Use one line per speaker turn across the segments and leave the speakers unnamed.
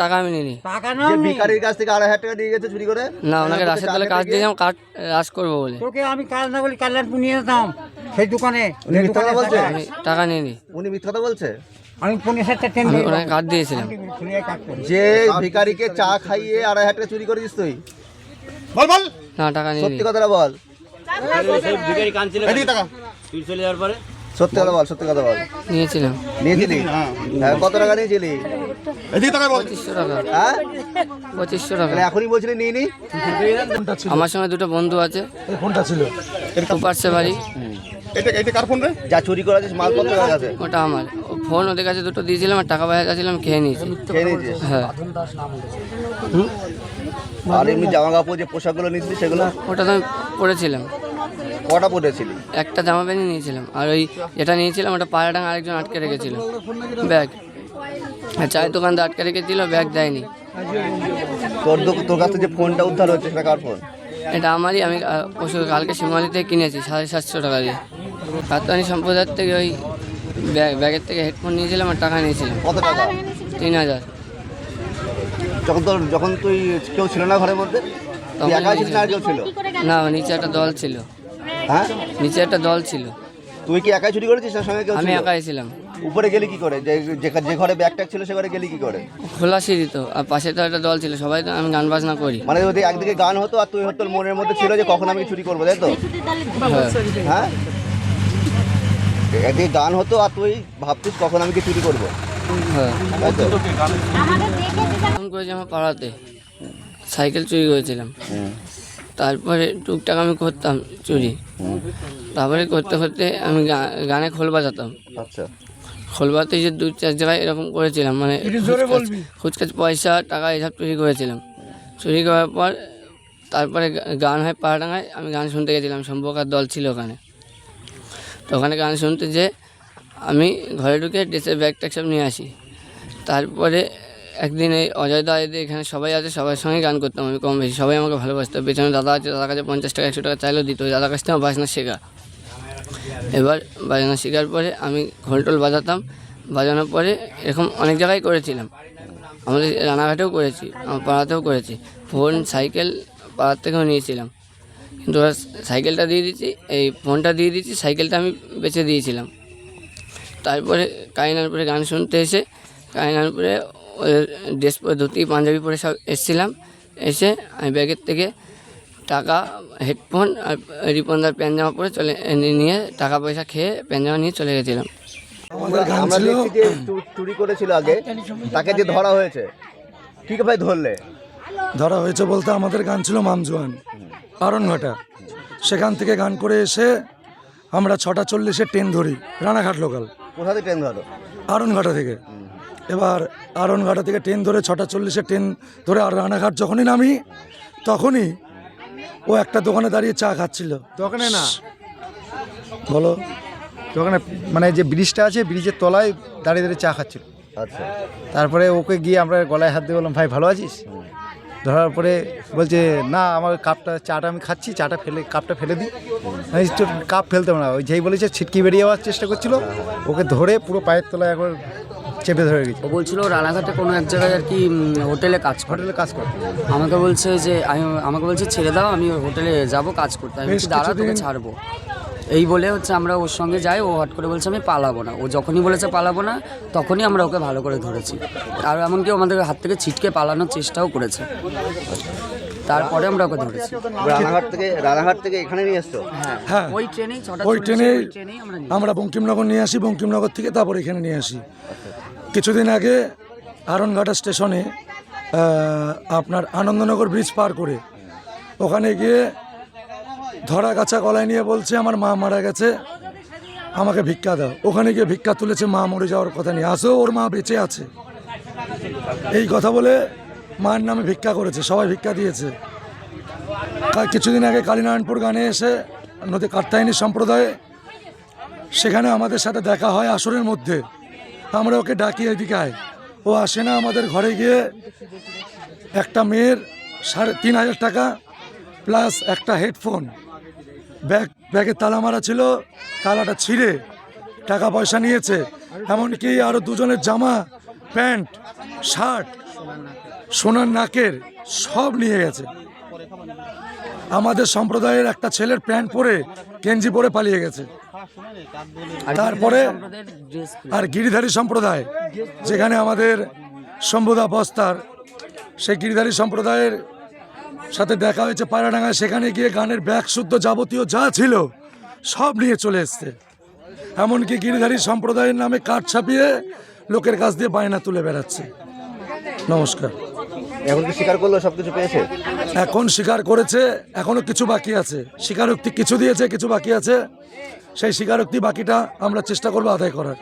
টাকা আমি নিইনি।
ভিখারির কাছ থেকে 2,500 টাকা দিয়ে গেছে চুরি করে?
না, ওনাকে রাশের তলে কাজ দিয়েছিলাম, কাজ রাশ করবো বলে।
তোকে আমি কাজ না বলি কাল্লারপুর নিয়ে যেতাম সেই দোকানে।
উনি মিথ্যা কথা বলছে?
আমি টাকা নিইনি।
উনি মিথ্যা কথা বলছে?
আমি 15,000 টাকা
আমি ওনাকে কাজ দিয়েছিলাম।
যে ভিখারিকে চা খাইয়ে 2,500 টাকা চুরি করেছিস তুই? বল বল।
না, টাকা নিইনি।
সত্যি কথাটা বল।
ভিখারি কাঁদছিল টাকা চুরি চলে যাওয়ার পরে।
সত্যি কথা বল, সত্যি কথা বল।
নিয়েছিলাম।
নিয়েছিলি? হ্যাঁ, কত টাকা নিয়েছিলি?
2500 টাকা।
হ্যাঁ,
2500 টাকা।
এখনই বলছিলি নিইনি?
আমার সঙ্গে দুটো বন্ধু আছে।
ফোনটা ছিল
উপারসে বাড়ি।
এটা কার ফোন রে?
যা চুরি করেছিস মালপত্র কার কাছে?
ওটা আমার। ফোন ওদের কাছে দুটো দিয়েছিলাম, আর টাকা পয়সা চাচ্ছিলাম, খেয়ে নিয়েছি।
খেয়ে নিয়েছিস?
হ্যাঁ।
আর এমনি জামা কাপড় যে পোশাকগুলো নিয়েছিলি সেগুলো
ওটা তো আমি পরেছিলাম।
কটা পরেছিলি?
একটা জামা প্যান্ট নিয়েছিলাম, আর ওই যেটা নিয়েছিলাম ওটা পাড়াডাঙ্গা আরেকজন আটকে রেখেছিল ব্যাগ। আর চায়ের দোকানদার আটকে রেখেছিল, ব্যাগ দেয়নি।
তোর কাছে যে ফোনটা উদ্ধার হচ্ছে সেটা কার ফোন?
এটা আমারই। আমি কালকে শিমালি থেকে কিনেছি 750 টাকা দিয়ে। কাতানি সম্প্রদায়ের থেকে ওই ব্যাগের থেকে হেডফোন নিয়েছিলাম আর টাকা নিয়েছিলাম।
কত টাকা?
3000।
যখন তুই কেউ ছিল না ঘরের মধ্যে? তুই একা ছিলিস না আর কেউ ছিল?
না, নিচে একটা দল ছিল।
হ্যাঁ,
নিচে একটা দল ছিল।
তুই কি একাই চুরি করেছিস না সঙ্গে কেউ
আমি
ছিল?
একাই ছিলাম।
উপরে গেলি কি করে? যে ঘরে ব্যাগ ট্যাগ ছিল সে ঘরে গেলি কি করে?
খোলা সিঁড়ি তো, আর পাশে তো একটা দল ছিল, সবাই তো। আমি গান বাজনা করি।
মানে যদি একদিকে গান হতো আর তুই তোর মনের মধ্যে ছিল যে কখন আমি চুরি করবো, তাই তো? হ্যাঁ, একদিকে গান হতো আর তুই ভাবতিস কখন আমি কি চুরি করবো,
হ্যাঁ।
তাই তো?
ফোন করেছি আমার পাড়াতে, সাইকেল চুরি করেছিলাম। তারপরে টুকটাক আমি করতাম চুরি। তারপরে করতে করতে আমি গানে খোল বাজাতাম।
আচ্ছা,
খোল বাজাতে যে 2-4 জায়গায় এরকম করেছিলাম, মানে খুচকাচ পয়সা টাকা এসব চুরি করেছিলাম। চুরি করার পর তারপরে গান হয় পাড়াডাঙ্গায়, আমি গান শুনতে গেছিলাম। সম্পর্কার দল ছিল ওখানে। তো ওখানে গান শুনতে যে আমি ঘরে ঢুকে ড্রেসের ব্যাগ ট্যাগ সব নিয়ে আসি। তারপরে একদিন এই অজয় দা এদের এখানে সবাই আছে, সবার সঙ্গে গান করতাম আমি কম বেশি। সবাই আমাকে ভালোবাসতো। পেছনে দাদা আছে, দাদার কাছে 50 টাকা 100 টাকা চাইলেও দিত। ওই দাদার কাছ থেকে আমার বাজনা শেখা। এবার বাজনা শেখার পরে আমি ঘোলটোল বাজাতাম। বাজানোর পরে এরকম অনেক জায়গায় করেছিলাম। আমাদের রানাঘাটেও করেছি, আমার পাড়াতেও করেছি। ফোন, সাইকেল পাড়ার থেকেও নিয়েছিলাম। কিন্তু ওরা সাইকেলটা দিয়ে দিচ্ছি, এই ফোনটা দিয়ে দিচ্ছি, সাইকেলটা আমি বেচে দিয়েছিলাম। তারপরে কাইনারপুরে গান শুনতে এসে কাইনারপুরে ড্রেস পরে, ধুতি পাঞ্জাবি পরে সব এসেছিলাম। এসে আমি ব্যাগের থেকে টাকা, হেডফোন আর রিপনদার প্যান্ট জামা পরে নিয়ে টাকা পয়সা খেয়ে প্যান্ট জামা নিয়ে চলে গেছিলাম।
আমরা দেখছি যে চুরি করেছিল আগে, তাকে যে ধরা হয়েছে, কি ভাই ধরলে?
ধরা হয়েছে বলতে আমাদের গান ছিল মামজোয়ান আরনঘাটা। সেখান থেকে গান করে এসে আমরা 6:40 ট্রেন ধরি রানাঘাট লোকাল।
কোথা থেকে ট্রেন ধরো?
আরনঘাটা থেকে। এবার আরনঘাটা থেকে ট্রেন ধরে 6:40 ট্রেন ধরে আর রানাঘাট যখনই নামি তখনই ও একটা দোকানে দাঁড়িয়ে চা খাচ্ছিল।
দোকানে না,
বলো,
দোকানে মানে যে ব্রিজটা আছে, ব্রিজের তলায় দাঁড়িয়ে দাঁড়িয়ে চা খাচ্ছিল।
আচ্ছা,
তারপরে ওকে গিয়ে আমরা গলায় হাত দিয়ে বললাম, ভাই ভালো আছিস? ধরার পরে বলছে, না আমার চাটা আমি খাচ্ছি, কাপটা ফেলে দিই। আমি কাপ ফেলতে না, ওই যেই বলেছে ছিটকি বেরিয়ে যাওয়ার চেষ্টা করছিল, ওকে ধরে পুরো পায়ের তলায় একবার চেপে ধরে গেছে।
ও বলছিল রানাঘাটে কোনো এক জায়গায় আর কি হোটেলে কাজ করে। আমাকে বলছে যে আমাকে বলছে ছেড়ে দাও, আমি হোটেলে যাব কাজ করতে। আমি বলছি দাঁড়া, তোকে ছাড়বো। এই বলে হচ্ছে আমরা ওর সঙ্গে যাই। ও হট করে বলছে আমি পালাবো না। ও যখনই বলেছে পালাবো না, তখনই আমরা ওকে ভালো করে ধরেছি। আর এমনকি আমাদের হাত থেকে ছিটকে পালানোর চেষ্টাও করেছে। তারপরে আমরা ওকে ধরেছি।
রানাঘাট থেকে এখানে নিয়ে এসছো?
হ্যাঁ,
ওই ট্রেনেই
আমরা বঙ্কিমনগর নিয়ে আসি, বঙ্কিমনগর থেকে তারপর এখানে নিয়ে আসি। কিছুদিন আগে আরনঘাটা স্টেশনে আপনার আনন্দনগর ব্রিজ পার করে ওখানে গিয়ে ধরা গাছা গলায় নিয়ে বলছে আমার মা মারা গেছে, আমাকে ভিক্ষা দাও। ওখানে গিয়ে ভিক্ষা তুলেছে, মা মরে যাওয়ার কথা নিয়ে আসেও ওর মা বেঁচে আছে এই কথা বলে মায়ের নামে ভিক্ষা করেছে, সবাই ভিক্ষা দিয়েছে। কিছুদিন আগে কালীনারায়ণপুর গানে এসে নদী কাত্যায়নী সম্প্রদায়ে সেখানে আমাদের সাথে দেখা হয় আসরের মধ্যে। আমরা ওকে ডাকি এদিকে আয়, ও আসে না। আমাদের ঘরে গিয়ে একটা মেয়ের 3,500 টাকা প্লাস একটা হেডফোন, ব্যাগে তালা মারা ছিল, তালাটা ছিঁড়ে টাকা পয়সা নিয়েছে, এমনকি আরও দুজনের জামা, প্যান্ট, শার্ট, সোনার নাকের সব নিয়ে গেছে। আমাদের সম্প্রদায়ের একটা ছেলের প্যান্ট পরে গেঞ্জি পরে পালিয়ে গেছে। তারপরে আর গিরিধারী সম্প্রদায়, যেখানে আমাদের শম্ভুদা বস্তার, সেই গিরিধারী সম্প্রদায়ের সাথে দেখা হয়েছে পায়রাডাঙ্গায়। সেখানে গিয়ে গানের ব্যাগ শুদ্ধ যাবতীয় যা ছিল সব নিয়ে চলে এসছে। এমনকি গিরিধারী সম্প্রদায়ের নামে কাঠ ছাপিয়ে লোকের কাছ দিয়ে বায়না তুলে বেড়াচ্ছে। নমস্কার।
এখন কি স্বীকার করলো সব কিছু পেয়েছে?
এখন স্বীকার করেছে, এখনো কিছু বাকি আছে। স্বীকারোক্তি কিছু দিয়েছে, কিছু বাকি আছে। সেই স্বীকারোক্তি বাকিটা আমরা চেষ্টা করবো আদায় করার।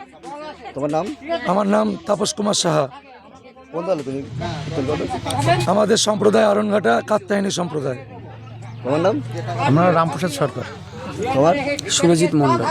তোমার নাম?
আমার নাম তাপস কুমার সাহা।
কোন দলে তুমি?
আমাদের সম্প্রদায় আরনঘাটা কাত্যায়নী সম্প্রদায়।
তোমার নাম?
আমরা রামপ্রসাদ সরকার।
তোমার?
সুরজিৎ মণ্ডল।